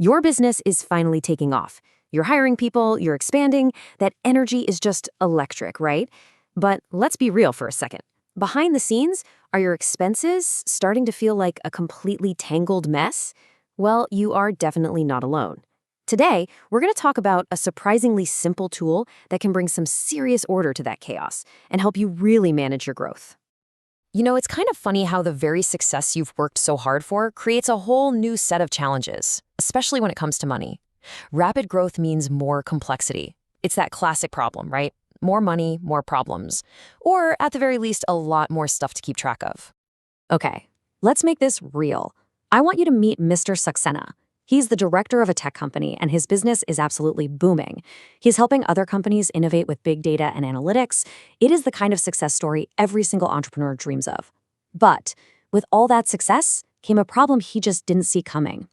Your business is finally taking off. You're hiring people, you're expanding. That energy is just electric, right? But let's be real for a second. Behind the scenes, are your expenses starting to feel like a completely tangled mess? Well, you are definitely not alone. Today, we're going to talk about a surprisingly simple tool that can bring some serious order to that chaos and help you really manage your growth. You know, it's kind of funny how the very success you've worked so hard for creates a whole new set of challenges, especially when it comes to money. Rapid growth means more complexity. It's that classic problem, right? More money, more problems. Or, at the very least, a lot more stuff to keep track of. Okay, let's make this real. I want you to meet Mr. Saxena. He's the director of a tech company, and his business is absolutely booming. He's helping other companies innovate with big data and analytics. It is the kind of success story every single entrepreneur dreams of. But with all that success came a problem he just didn't see coming.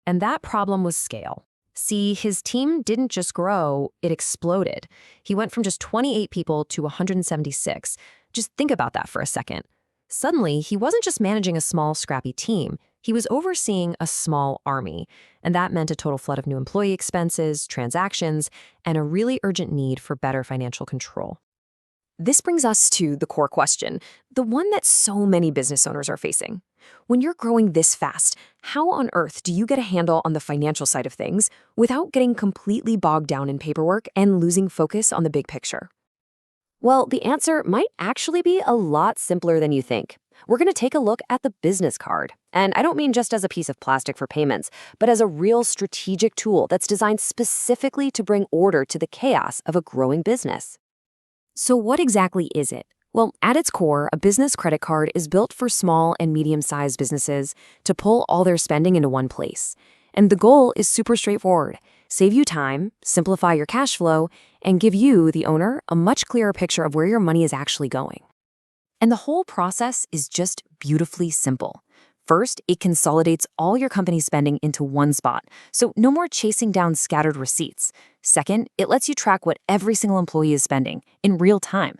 And that problem was scale. See, his team didn't just grow, it exploded. He went from just 28 people to 176. Just think about that for a second. Suddenly, he wasn't just managing a small, scrappy team. He was overseeing a small army, and that meant a total flood of new employee expenses, transactions, and a really urgent need for better financial control. This brings us to the core question, the one that so many business owners are facing. When you're growing this fast, how on earth do you get a handle on the financial side of things without getting completely bogged down in paperwork and losing focus on the big picture? Well, the answer might actually be a lot simpler than you think. We're going to take a look at the business card. And I don't mean just as a piece of plastic for payments, but as a real strategic tool that's designed specifically to bring order to the chaos of a growing business. So what exactly is it? Well, at its core, a business credit card is built for small and medium-sized businesses to pull all their spending into one place. And the goal is super straightforward. Save you time, simplify your cash flow, and give you, the owner, a much clearer picture of where your money is actually going. And the whole process is just beautifully simple. First, it consolidates all your company's spending into one spot, so no more chasing down scattered receipts. Second, it lets you track what every single employee is spending in real time.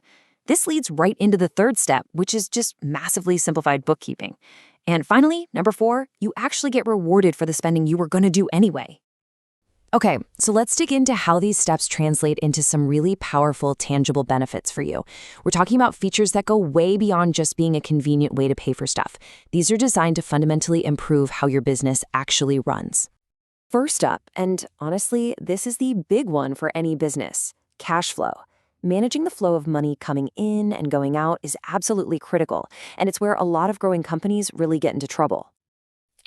This leads right into the third step, which is just massively simplified bookkeeping. And finally, number 4, you actually get rewarded for the spending you were going to do anyway. Okay, so let's dig into how these steps translate into some really powerful, tangible benefits for you. We're talking about features that go way beyond just being a convenient way to pay for stuff. These are designed to fundamentally improve how your business actually runs. First up, and honestly, this is the big one for any business, cash flow. Managing the flow of money coming in and going out is absolutely critical, and it's where a lot of growing companies really get into trouble.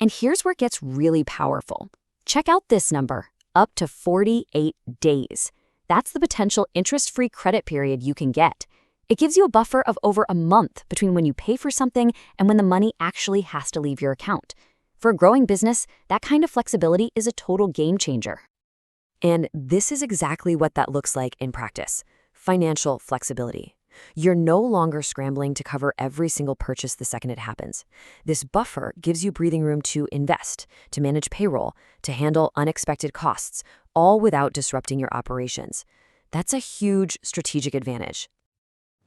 And here's where it gets really powerful. Check out this number. Up to 48 days. That's the potential interest-free credit period you can get. It gives you a buffer of over a month between when you pay for something and when the money actually has to leave your account. For a growing business, that kind of flexibility is a total game changer. And this is exactly what that looks like in practice. Financial flexibility. You're no longer scrambling to cover every single purchase the second it happens. This buffer gives you breathing room to invest, to manage payroll, to handle unexpected costs, all without disrupting your operations. That's a huge strategic advantage.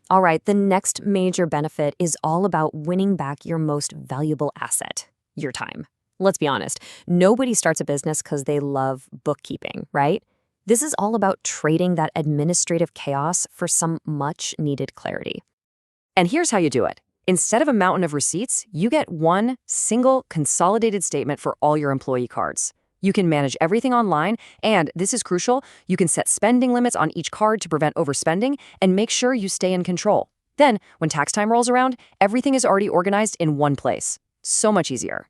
All right, the next major benefit is all about winning back your most valuable asset, your time. Let's be honest, nobody starts a business because they love bookkeeping, right? This is all about trading that administrative chaos for some much-needed clarity. And here's how you do it. Instead of a mountain of receipts, you get one single consolidated statement for all your employee cards. You can manage everything online, and this is crucial, you can set spending limits on each card to prevent overspending and make sure you stay in control. Then, when tax time rolls around, everything is already organized in one place. So much easier.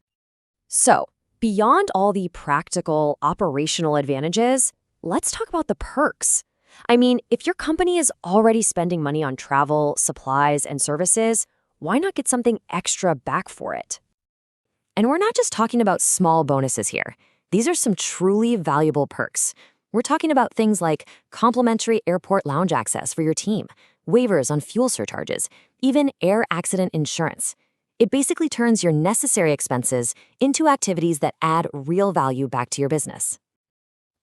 So, beyond all the practical, operational advantages, let's talk about the perks. I mean, if your company is already spending money on travel, supplies, and services, why not get something extra back for it? And we're not just talking about small bonuses here. These are some truly valuable perks. We're talking about things like complimentary airport lounge access for your team, waivers on fuel surcharges, even air accident insurance. It basically turns your necessary expenses into activities that add real value back to your business.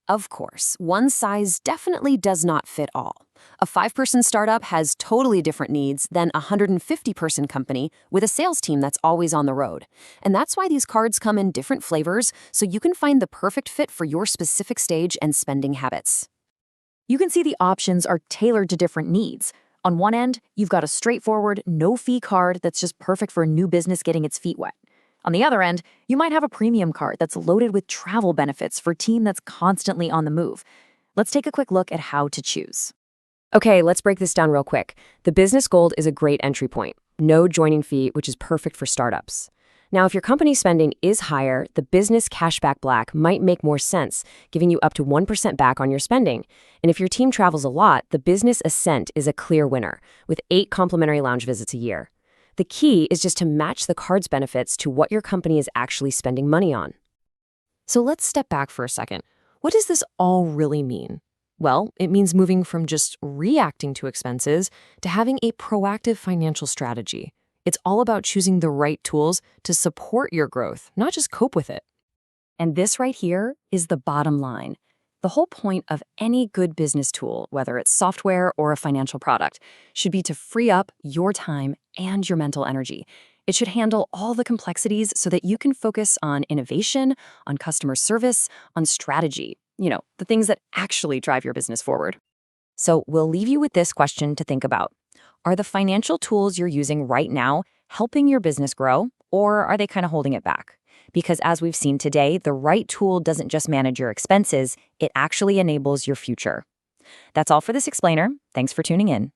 Of course, one size definitely does not fit all. A 5-person startup has totally different needs than a 150-person company with a sales team that's always on the road. And that's why these cards come in different flavors, so you can find the perfect fit for your specific stage and spending habits. You can see the options are tailored to different needs. On one end, you've got a straightforward, no-fee card that's just perfect for a new business getting its feet wet. On the other end, you might have a premium card that's loaded with travel benefits for a team that's constantly on the move. Let's take a quick look at how to choose. Okay, let's break this down real quick. The Business Gold is a great entry point. No joining fee, which is perfect for startups. Now, if your company's spending is higher, the Business Cashback Black might make more sense, giving you up to 1% back on your spending. And if your team travels a lot, the Business Ascent is a clear winner, with 8 complimentary lounge visits a year. The key is just to match the card's benefits to what your company is actually spending money on. So let's step back for a second. What does this all really mean? Well, it means moving from just reacting to expenses to having a proactive financial strategy. It's all about choosing the right tools to support your growth, not just cope with it. And this right here is the bottom line. The whole point of any good business tool, whether it's software or a financial product, should be to free up your time and your mental energy. It should handle all the complexities so that you can focus on innovation, on customer service, on strategy, the things that actually drive your business forward. So we'll leave you with this question to think about. Are the financial tools you're using right now helping your business grow, or are they kind of holding it back? Because as we've seen today, the right tool doesn't just manage your expenses, it actually enables your future. That's all for this explainer. Thanks for tuning in.